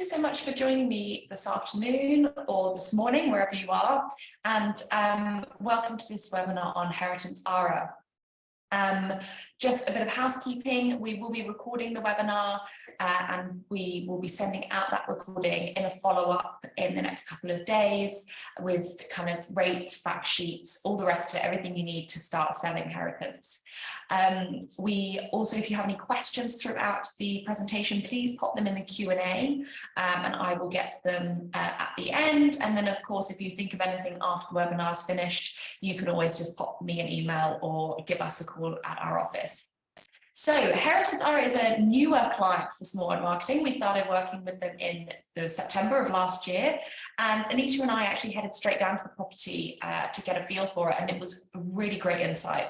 so much for joining me this afternoon or this morning, wherever you are, and welcome to this webinar on Heritance Aarah. Just a bit of housekeeping. We will be recording the webinar and we will be sending out that recording in a follow-up in the next couple of days with kind of rates, fact sheets, all the rest of it, everything you need to start selling Heritance. We also, if you have any questions throughout the presentation, please pop them in the Q&A and I will get them at the end. And then, of course, if you think of anything after the webinar is finished, you can always just pop me an email or give us a call at our office. So Heritance Aarah is a newer client for Small Word Marketing. We started working with them in September of last year, and Anita and I actually headed straight down to the property to get a feel for it, and it was a really great insight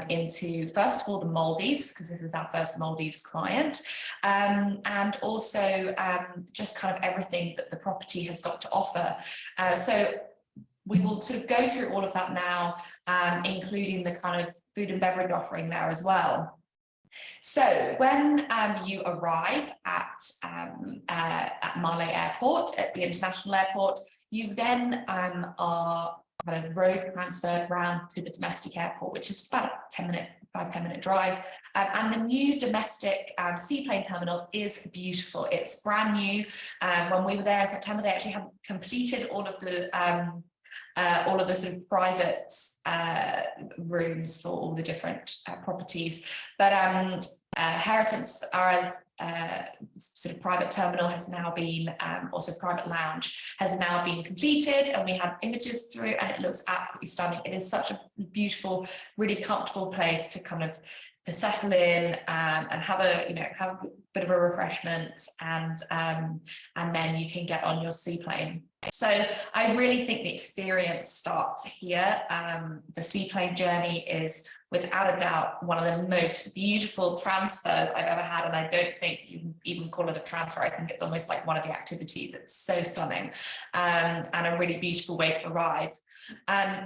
into, first of all, the Maldives, because this is our first Maldives client, and also just kind of everything that the property has got to offer. So we will sort of go through all of that now, including the kind of food and beverage offering there as well. So when you arrive at Malé Airport, at the international airport, you then are kind of road transferred around to the domestic airport, which is about a 5-10 minute drive. And the new domestic seaplane terminal is beautiful. It's brand new. When we were there in September, they actually had completed all of the sort of private rooms for all the different properties. But Heritance Aarah's sort of private terminal has now been, also private lounge, has now been completed, and we have images through, and it looks absolutely stunning. It is such a beautiful, really comfortable place to kind of settle in and have a bit of a refreshment, and then you can get on your seaplane. So I really think the experience starts here. The seaplane journey is without a doubt one of the most beautiful transfers I've ever had, and I don't think you can even call it a transfer. I think it's almost like one of the activities. It's so stunning, and a really beautiful way to arrive.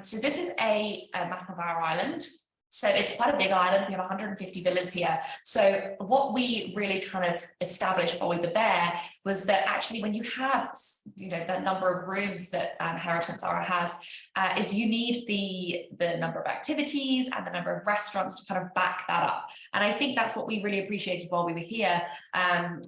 So this is a map of our island. So it's quite a big island. We have 150 villas here. So what we really kind of established while we were there was that actually when you have, the number of rooms that Heritance Aarah has, is you need the number of activities and the number of restaurants to kind of back that up. And I think that's what we really appreciated while we were here.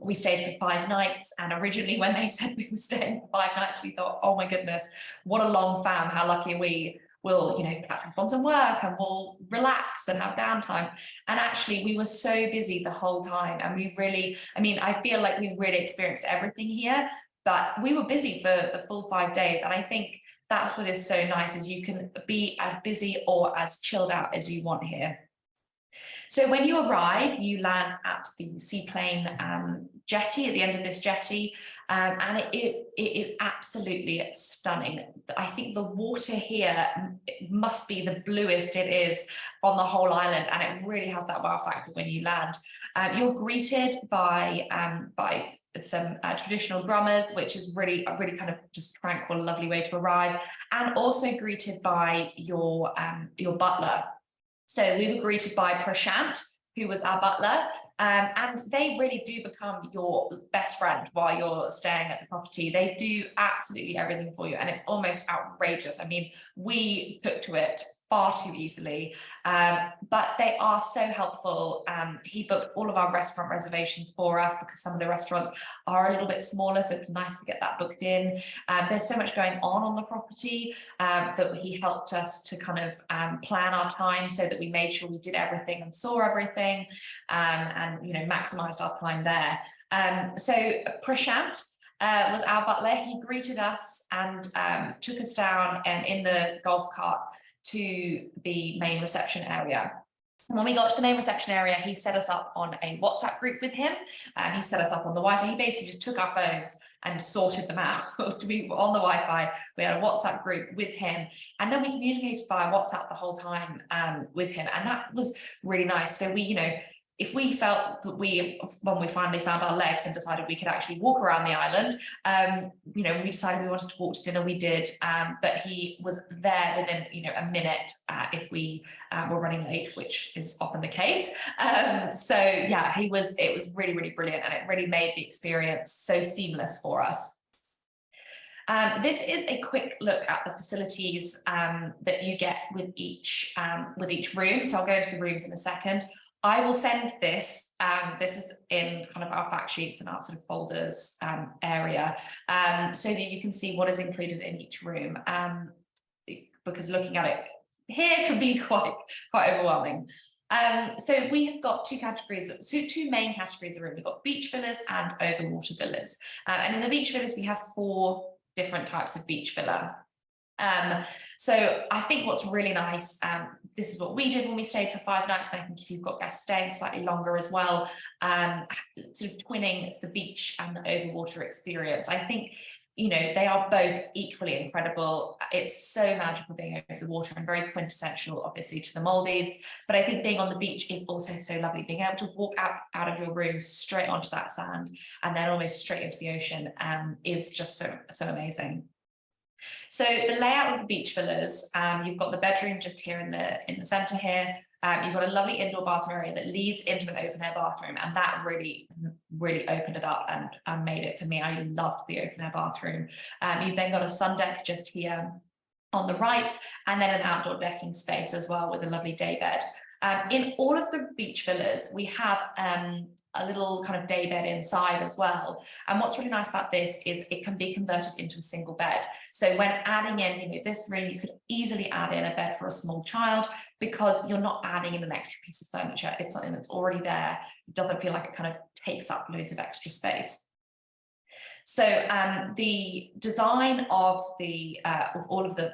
We stayed for 5 nights, and originally when they said we were staying for 5 nights, we thought, oh my goodness, what a long fam, how lucky are we? We'll, catch up on some work and we'll relax and have downtime. And actually we were so busy the whole time, and we really, I feel like we really experienced everything here, but we were busy for the full 5 days. And I think that's what is so nice, is you can be as busy or as chilled out as you want here. So when you arrive, you land at the seaplane jetty, at the end of this jetty, and it is absolutely stunning. I think the water here must be the bluest it is on the whole island, and it really has that wow factor when you land. You're greeted by some traditional drummers, which is really kind of just tranquil, lovely way to arrive, and also greeted by your butler. So we were greeted by Prashant, who was our butler, and they really do become your best friend while you're staying at the property. They do absolutely everything for you, and it's almost outrageous. We took to it far too easily, but they are so helpful. He booked all of our restaurant reservations for us because some of the restaurants are a little bit smaller, so it's nice to get that booked in. There's so much going on the property that he helped us to kind of plan our time so that we made sure we did everything and saw everything, and maximized our time there. So Prashant was our butler. He greeted us and took us down in the golf cart to the main reception area. And when we got to the main reception area, he set us up on a WhatsApp group with him. He set us up on the Wi-Fi. He basically just took our phones and sorted them out to be on the Wi-Fi. We had a WhatsApp group with him, and then we communicated via WhatsApp the whole time with him, and that was really nice. So we, if we felt that when we finally found our legs and decided we could actually walk around the island, you know, we decided we wanted to walk to dinner, we did, but he was there within, you know, a minute if we were running late, which is often the case. So yeah, it was really, really brilliant, and it really made the experience so seamless for us. This is a quick look at the facilities that you get with each room. So I'll go into the rooms in a second. I will send this. This is in kind of our fact sheets and our sort of folders area, so that you can see what is included in each room. Because looking at it here can be quite overwhelming. So we have got two main categories of room. We've got beach villas and overwater villas. And in the beach villas, we have 4 different types of beach villa. So I think what's really nice, this is what we did when we stayed for 5 nights, and I think if you've got guests staying slightly longer as well, sort of twinning the beach and the overwater experience. I think, you know, they are both equally incredible. It's so magical being over the water and very quintessential, obviously, to the Maldives. But I think being on the beach is also so lovely. Being able to walk out of your room straight onto that sand and then almost straight into the ocean is just so amazing. So the layout of the beach villas, you've got the bedroom just here in the center here. You've got a lovely indoor bathroom area that leads into an open air bathroom, and that really opened it up and made it for me. I loved the open air bathroom. You've then got a sun deck just here on the right, and then an outdoor decking space as well with a lovely day bed. In all of the beach villas, we have a little kind of day bed inside as well. And what's really nice about this is it can be converted into a single bed. So when adding in, you know, this room, you could easily add in a bed for a small child, because you're not adding in an extra piece of furniture. It's something that's already there. It doesn't feel like it kind of takes up loads of extra space. So the design of all of the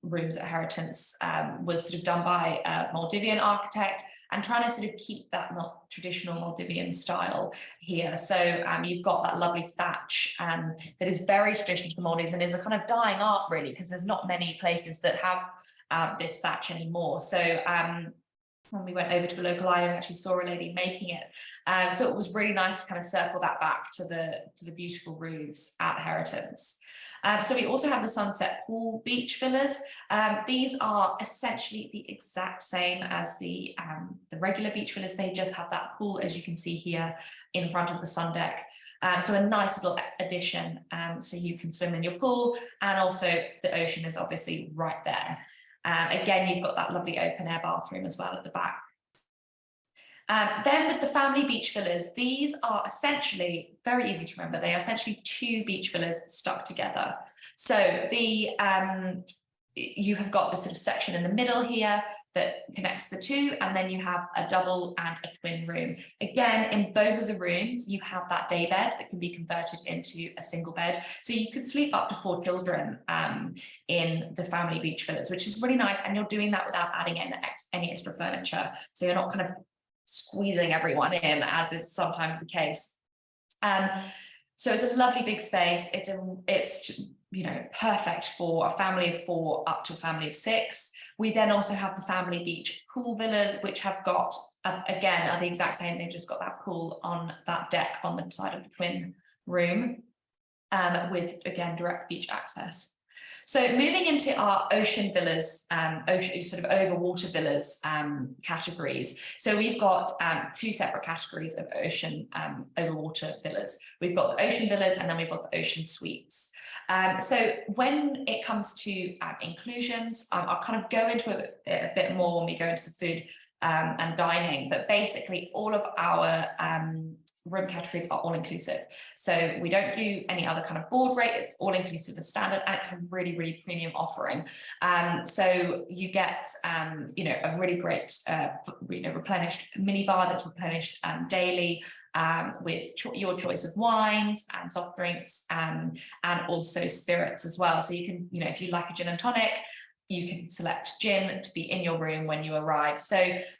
rooms at Heritance was sort of done by a Maldivian architect, and trying to sort of keep that traditional Maldivian style here. So you've got that lovely thatch that is very traditional to the Maldives and is a kind of dying art, really, because there's not many places that have this thatch anymore. So when we went over to a local island, we actually saw a lady making it. So it was really nice to kind of circle that back to the beautiful roofs at Heritance. So we also have the Sunset Pool beach villas. These are essentially the exact same as the regular beach villas. They just have that pool, as you can see here, in front of the sun deck. So a nice little addition, so you can swim in your pool, and also the ocean is obviously right there. Again, you've got that lovely open air bathroom as well at the back. Then with the family beach villas, these are essentially very easy to remember. They are essentially 2 beach villas stuck together. So you have got this sort of section in the middle here that connects the 2, and then you have a double and a twin room. Again, in both of the rooms, you have that day bed that can be converted into a single bed. So you could sleep up to 4 children in the family beach villas, which is really nice. And you're doing that without adding in any extra furniture. So you're not kind of squeezing everyone in, as is sometimes the case. So it's a lovely big space. It's you know, perfect for a family of 4 up to a family of 6. We then also have the family beach pool villas, which have got, again, are the exact same. They've just got that pool on that deck on the side of the twin room, with, again, direct beach access. So moving into our ocean villas, sort of overwater villas categories. So we've got 2 separate categories of ocean overwater villas. We've got the ocean villas, and then we've got the ocean suites. So when it comes to inclusions, I'll kind of go into it a bit more when we go into the food and dining, but basically all of our room categories are all inclusive. So we don't do any other kind of board rate. It's all inclusive as standard, and it's a really, really premium offering. So you get, you know, a really great, you know, replenished mini bar that's replenished daily, with your choice of wines and soft drinks, and also spirits as well. So you can, you know, if you like a gin and tonic, you can select gin to be in your room when you arrive. So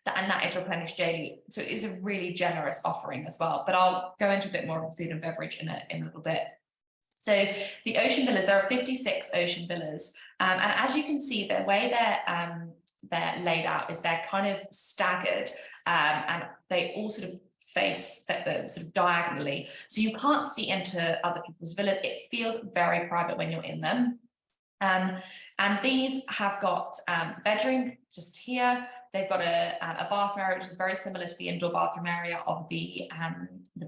that is replenished daily. So it is a really generous offering as well. But I'll go into a bit more of food and beverage in a little bit. So the ocean villas, there are 56 ocean villas, and as you can see, the way they're laid out is they're kind of staggered and they all sort of face that sort of diagonally, so you can't see into other people's villas. It feels very private when you're in them. And these have got a bedroom just here. They've got a bathroom area, which is very similar to the indoor bathroom area of the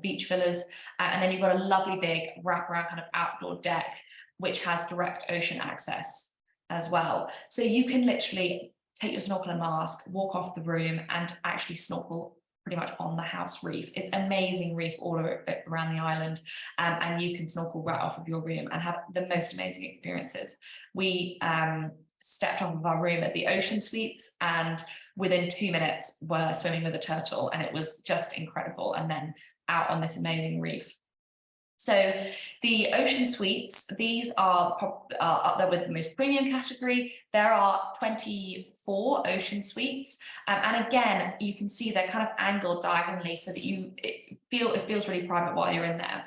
beach villas. And then you've got a lovely big wraparound kind of outdoor deck, which has direct ocean access as well. So you can literally take your snorkel and mask, walk off the room, and actually snorkel pretty much on the house reef. It's amazing reef all around the island, and you can snorkel right off of your room and have the most amazing experiences. We stepped off of our room at the Ocean Suites, and within 2 minutes were swimming with a turtle, and it was just incredible, and then out on this amazing reef. So the Ocean Suites, these are up there with the most premium category. There are 24 Ocean Suites, and again, you can see they're kind of angled diagonally so that it feels really private while you're in there.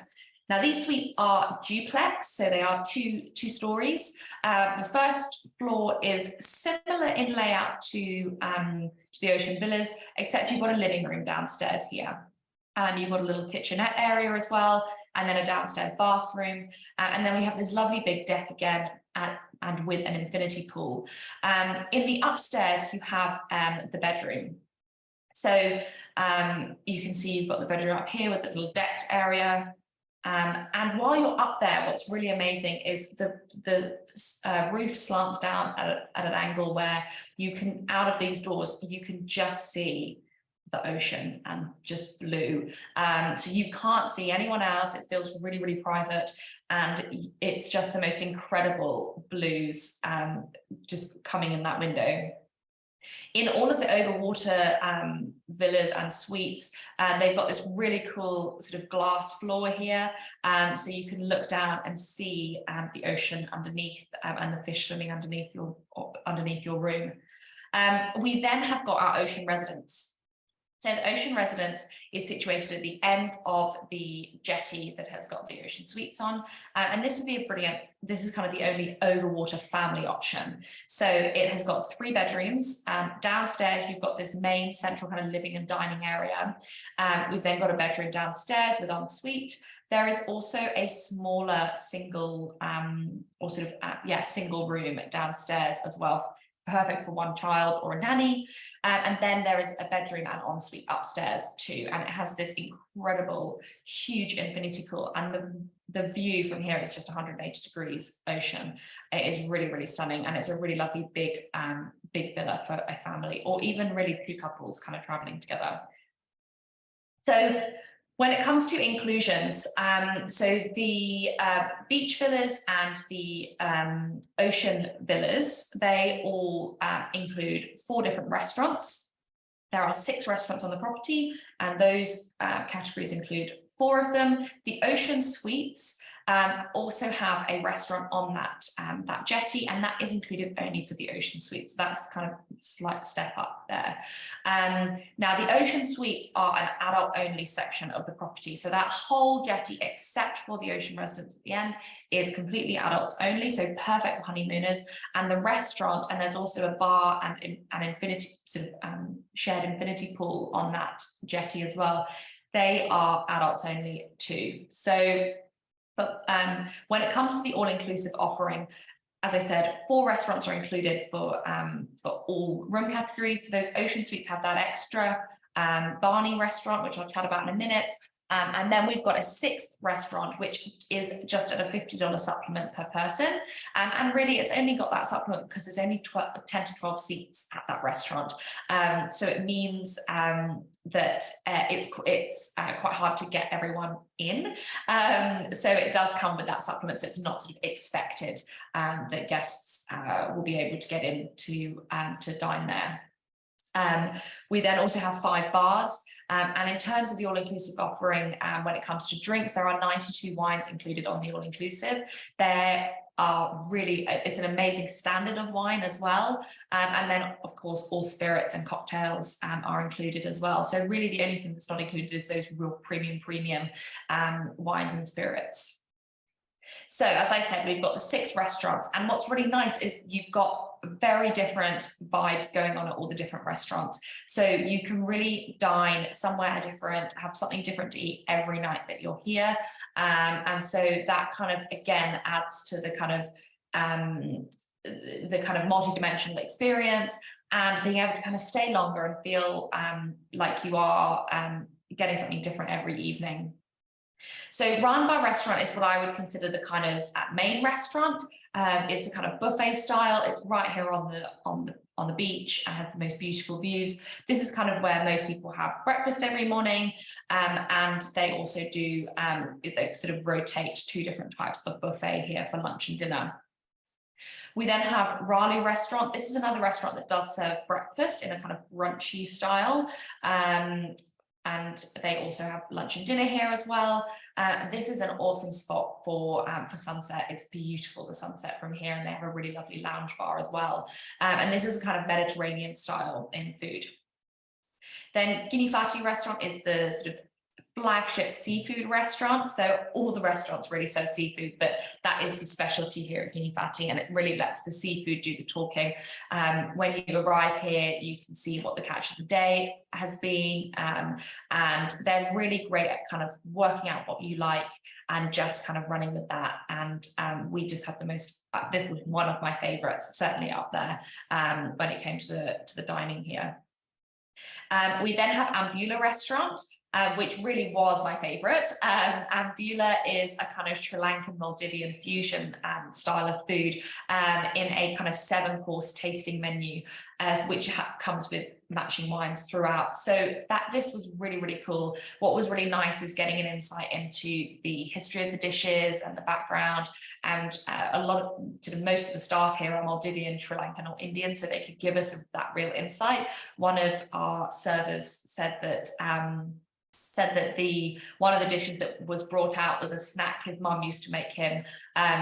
Now, these suites are duplex, so they are two stories. The first floor is similar in layout to the Ocean Villas, except you've got a living room downstairs here. You've got a little kitchenette area as well, and then a downstairs bathroom. And then we have this lovely big deck again, and with an infinity pool. In the upstairs, you have the bedroom. So you can see you've got the bedroom up here with the little decked area. And while you're up there, what's really amazing is the roof slants down at an angle where you can, out of these doors, you can just see the ocean and just blue. So you can't see anyone else. It feels really, really private, and it's just the most incredible blues just coming in that window. In all of the overwater villas and suites, they've got this really cool sort of glass floor here, so you can look down and see the ocean underneath, and the fish swimming underneath your room. We then have got our ocean residence. So the ocean residence is situated at the end of the jetty that has got the Ocean Suites on. And this would be this is kind of the only overwater family option. So it has got 3 bedrooms. Downstairs, you've got this main central kind of living and dining area. We've then got a bedroom downstairs with ensuite. There is also a smaller single single room downstairs as well, perfect for one child or a nanny. And then there is a bedroom and ensuite upstairs too, and it has this incredible huge infinity pool, and the view from here is just 180 degrees ocean. It is really, really stunning, and it's a really lovely big villa for a family, or even really 2 couples kind of traveling together. So when it comes to inclusions, so the beach villas and the ocean villas, they all include 4 different restaurants. There are 6 restaurants on the property, and those categories include 4 of them. The Ocean Suites also have a restaurant on that jetty, and that is included only for the Ocean Suites. That's kind of a slight step up there. Now, the Ocean Suites are an adult-only section of the property, so that whole jetty, except for the Ocean Residence at the end, is completely adults only, so perfect for honeymooners. And the restaurant, and there's also a bar and an infinity shared infinity pool on that jetty as well. They are adults only too. So. But when it comes to the all-inclusive offering, as I said, 4 restaurants are included for all room categories. Those Ocean Suites have that extra Barney restaurant, which I'll chat about in a minute. And then we've got a 6th restaurant, which is just at a $50 supplement per person. And really, it's only got that supplement because there's only 10 to 12 seats at that restaurant. So it means that it's quite hard to get everyone in. So it does come with that supplement. So it's not sort of expected that guests will be able to get in to dine there. We then also have 5 bars. And in terms of the all-inclusive offering, when it comes to drinks, there are 92 wines included on the all-inclusive. There are really, it's an amazing standard of wine as well. And then, of course, all spirits and cocktails are included as well. So really the only thing that's not included is those real premium wines and spirits. So as I said, we've got the 6 restaurants, and what's really nice is you've got very different vibes going on at all the different restaurants. So you can really dine somewhere different, have something different to eat every night that you're here. And so that kind of, again, adds to the kind of multi-dimensional experience, and being able to kind of stay longer and feel like you are getting something different every evening. So Raa Bar restaurant is what I would consider the kind of main restaurant. It's a kind of buffet style. It's right here on the beach and has the most beautiful views. This is kind of where most people have breakfast every morning, and they also do they sort of rotate 2 different types of buffet here for lunch and dinner. We then have Raleigh restaurant. This is another restaurant that does serve breakfast in a kind of brunchy style. And they also have lunch and dinner here as well. This is an awesome spot for sunset. It's beautiful, the sunset from here, and they have a really lovely lounge bar as well. And this is a kind of Mediterranean style in food. Then Guinea Fati restaurant is the sort of flagship seafood restaurant. So all the restaurants really serve seafood, but that is the specialty here at Guinea Fati, and it really lets the seafood do the talking. When you arrive here, you can see what the catch of the day has been, and they're really great at kind of working out what you like and just kind of running with that. And we just had the most, this was one of my favorites, certainly up there when it came to the dining here. We then have Ambula restaurant, which really was my favorite. Ambula is a kind of Sri Lankan Maldivian fusion style of food in a kind of 7-course tasting menu, which comes with matching wines throughout. So this was really, really cool. What was really nice is getting an insight into the history of the dishes and the background, and most of the staff here are Maldivian, Sri Lankan or Indian, so they could give us that real insight. One of our servers said that one of the dishes that was brought out was a snack his mum used to make him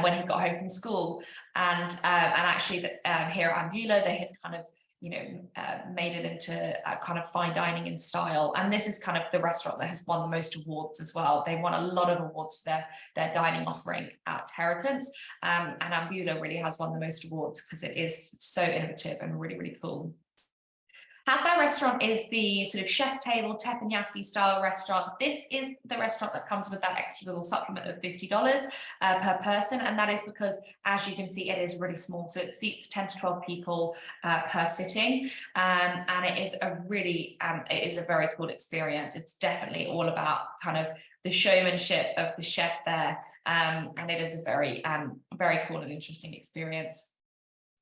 when he got home from school, and actually here at Ambula they had kind of made it into a kind of fine dining in style, and this is kind of the restaurant that has won the most awards as well. They won a lot of awards for their dining offering at Heritance, and Ambula really has won the most awards because it is so innovative and really, really cool. Hatha restaurant is the sort of chef's table teppanyaki style restaurant. This is the restaurant that comes with that extra little supplement of $50 per person, and that is because, as you can see, it is really small, so it seats 10 to 12 people per sitting, and it is a very cool experience. It's definitely all about kind of the showmanship of the chef there, and it is a very cool and interesting experience.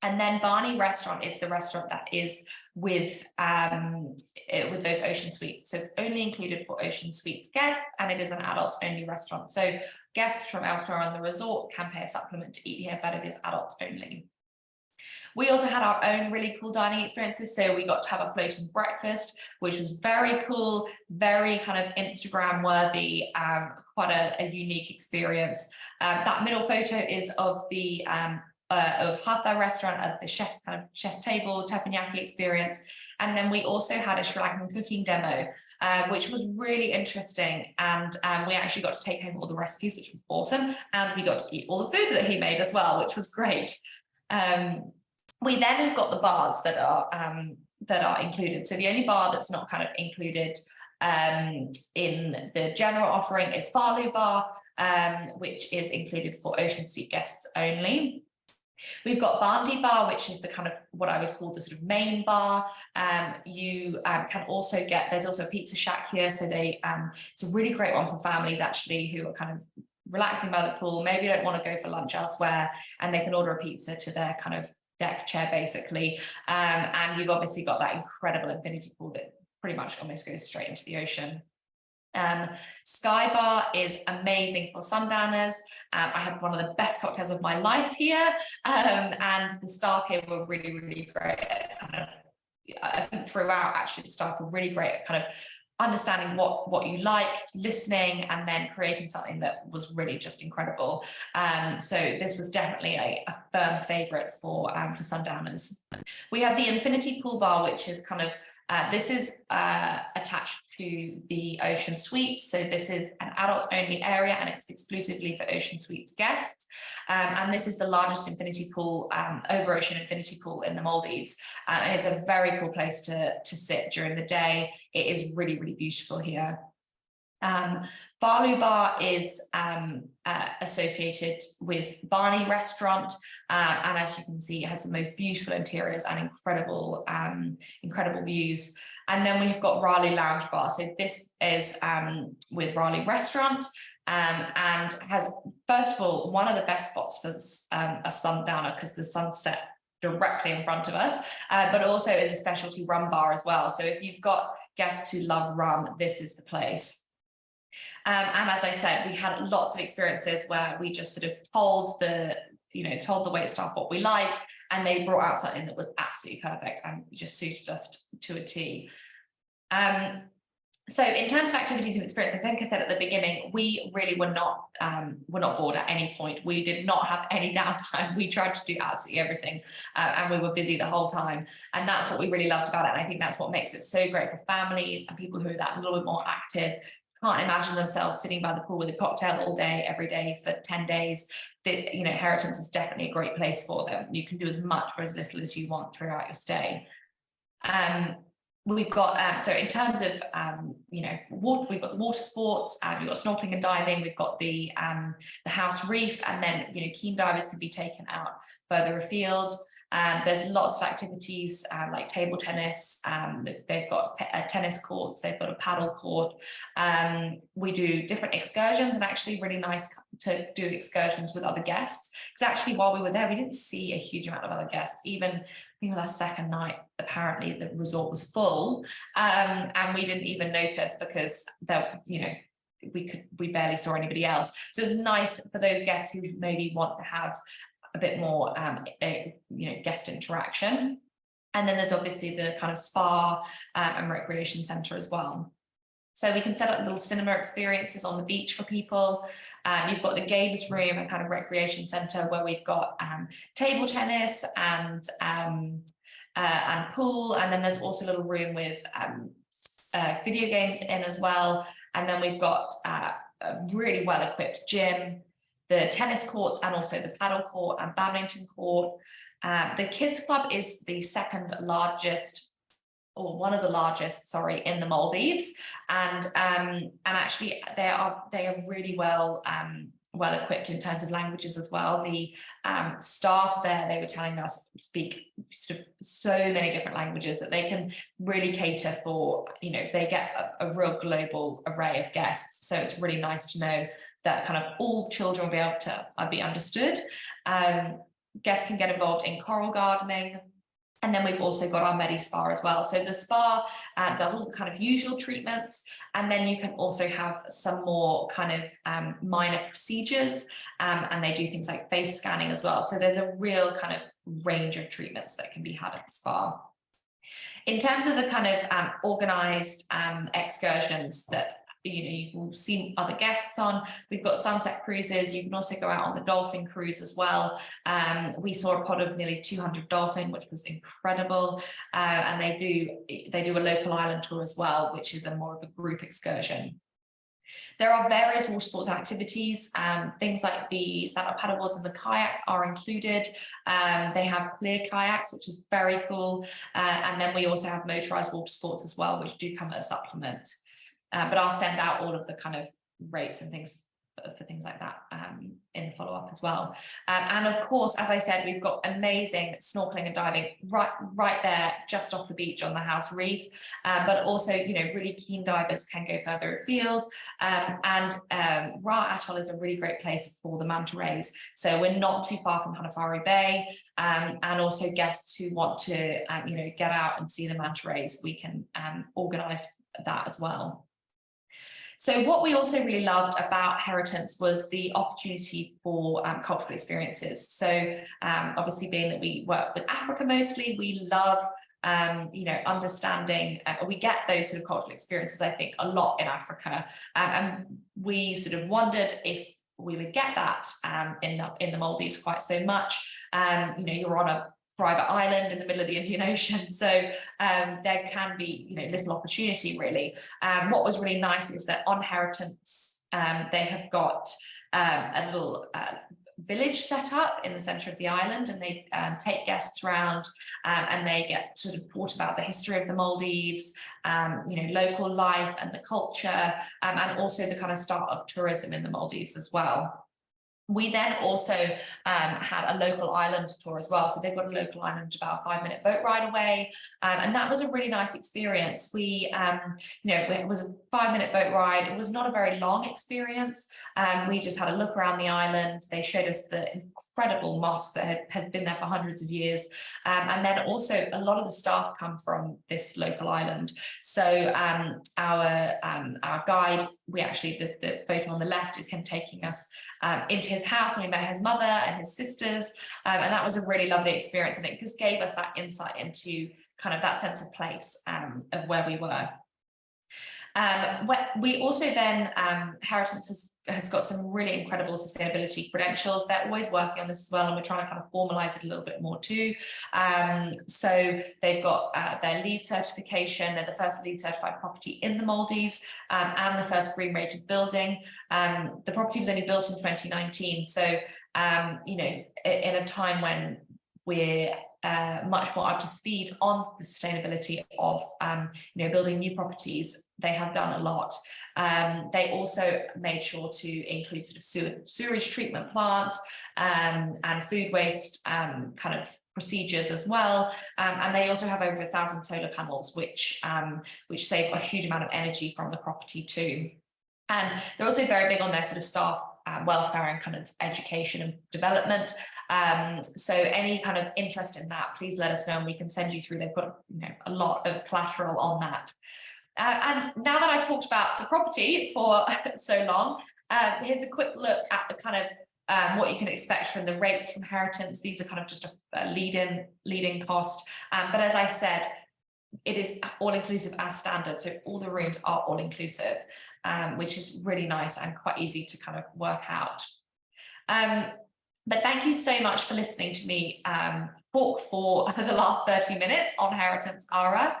And then Barney restaurant is the restaurant that is with those ocean suites. So it's only included for ocean suites guests, and it is an adults only restaurant. So guests from elsewhere on the resort can pay a supplement to eat here, but it is adults only. We also had our own really cool dining experiences. So we got to have a floating breakfast, which was very cool, very kind of Instagram worthy, quite a unique experience. That middle photo is of the of Hatha restaurant, of the chef's table teppanyaki experience, and then we also had a Sri Lankan cooking demo, which was really interesting, and we actually got to take home all the recipes, which was awesome, and we got to eat all the food that he made as well, which was great. We then have got the bars that are included. So the only bar that's not kind of included in the general offering is Falu Bar, which is included for ocean suite guests only. We've got Bandi Bar, which is the kind of what I would call the sort of main bar. You can also there's also a pizza shack here, so it's a really great one for families actually who are kind of relaxing by the pool, maybe don't want to go for lunch elsewhere, and they can order a pizza to their kind of deck chair basically. And you've obviously got that incredible infinity pool that pretty much almost goes straight into the ocean. Sky Bar is amazing for sundowners. I had one of the best cocktails of my life here, and the staff here were really, really great at kind of, I think throughout actually the staff were really great at kind of understanding what you liked, listening, and then creating something that was really just incredible. So this was definitely a firm favorite for sundowners. We have the Infinity Pool Bar, which is kind of This is attached to the Ocean Suites. So this is an adults only area and it's exclusively for Ocean Suites guests. And this is the largest infinity pool, over ocean infinity pool in the Maldives. And it's a very cool place to sit during the day. It is really, really beautiful here. Barloo Bar is associated with Barney Restaurant, and as you can see, it has the most beautiful interiors and incredible views. And then we've got Raleigh Lounge Bar. So this is with Raleigh Restaurant, and has, first of all, one of the best spots for a sundowner because the sunset directly in front of us, but also is a specialty rum bar as well. So if you've got guests who love rum, this is the place. And as I said, we had lots of experiences where we just sort of told the wait staff what we like, and they brought out something that was absolutely perfect and just suited us to a T. So in terms of activities and experience, I think I said at the beginning, we really were not bored at any point. We did not have any downtime. We tried to do absolutely everything, and we were busy the whole time. And that's what we really loved about it. And I think that's what makes it so great for families and people who are that little bit more active. Can't imagine themselves sitting by the pool with a cocktail all day, every day for 10 days. Heritance is definitely a great place for them. You can do as much or as little as you want throughout your stay. We've got, so in terms of, we've got the water sports, we've got snorkeling and diving, we've got the house reef, and then, keen divers can be taken out further afield. There's lots of activities like table tennis. They've got tennis courts, they've got a paddle court. We do different excursions, and actually really nice to do excursions with other guests, because actually while we were there, we didn't see a huge amount of other guests. Even I think it was our second night, apparently the resort was full, and we didn't even notice because we barely saw anybody else. So it's nice for those guests who maybe want to have a bit more guest interaction. And then there's obviously the kind of spa and recreation centre as well. So we can set up little cinema experiences on the beach for people. You've got the games room and kind of recreation centre where we've got table tennis and pool, and then there's also a little room with video games in as well. And then we've got a really well-equipped gym, the tennis courts, and also the paddle court and badminton court. The kids club is the second largest, or one of the largest, sorry, in the Maldives, and actually they are really well equipped in terms of languages as well. The staff there, they were telling us, speak sort of so many different languages that they can really cater for, they get a real global array of guests. So it's really nice to know that kind of all children will be able to be understood. Guests can get involved in coral gardening. And then we've also got our medi spa as well. So the spa does all the kind of usual treatments, and then you can also have some more kind of minor procedures, and they do things like face scanning as well. So there's a real kind of range of treatments that can be had at the spa. In terms of the kind of organised excursions that you will see other guests on, we've got sunset cruises. You can also go out on the dolphin cruise as well. We saw a pod of nearly 200 dolphin, which was incredible, and they do a local island tour as well, which is more of a group excursion. There are various water sports activities, things like the stand-up paddleboards and the kayaks are included. They have clear kayaks, which is very cool, and then we also have motorised water sports as well, which do come at a supplement. But I'll send out all of the kind of rates and things for things like that in follow-up as well. And of course, as I said, we've got amazing snorkeling and diving right there just off the beach on the house reef, but also really keen divers can go further afield, and Raa Atoll is a really great place for the manta rays, so we're not too far from Hanafari Bay, and also guests who want to get out and see the manta rays, we can organise that as well. So what we also really loved about Heritance was the opportunity for cultural experiences. So obviously, being that we work with Africa mostly, we love understanding, we get those sort of cultural experiences, I think, a lot in Africa, and we sort of wondered if we would get that in the Maldives quite so much. You're on a private island in the middle of the Indian Ocean. So there can be, little opportunity really. What was really nice is that on Heritance, they have got a little village set up in the center of the island, and they take guests around and they get sort of taught about the history of the Maldives, local life and the culture, and also the kind of start of tourism in the Maldives as well. We then also had a local island tour as well. So they've got a local island about a 5-minute boat ride away. And that was a really nice experience. We, it was a 5-minute boat ride. It was not a very long experience. We just had a look around the island. They showed us the incredible mosque that has been there for hundreds of years. And then also a lot of the staff come from this local island. So our guide, the photo on the left is him taking us into his house, and we met his mother and his sisters, and that was a really lovely experience, and it just gave us that insight into kind of that sense of place of where we were. We also then, Heritance has got some really incredible sustainability credentials. They're always working on this as well, and we're trying to kind of formalize it a little bit more too. So they've got their LEED certification. They're the first LEED certified property in the Maldives, and the first green rated building. The property was only built in 2019. So, in a time when we're much more up to speed on the sustainability of building new properties, they have done a lot. They also made sure to include sort of sewage treatment plants and food waste kind of procedures as well, and they also have over 1,000 solar panels, which save a huge amount of energy from the property too. And they're also very big on their sort of staff welfare and kind of education and development. So any kind of interest in that, please let us know and we can send you through. They've got a lot of collateral on that. And now that I've talked about the property for so long, here's a quick look at the kind of what you can expect from the rates from Heritance. These are kind of just a lead-in cost. But as I said, it is all-inclusive as standard. So all the rooms are all-inclusive, which is really nice and quite easy to kind of work out. But thank you so much for listening to me talk for the last 30 minutes on Heritance Aarah.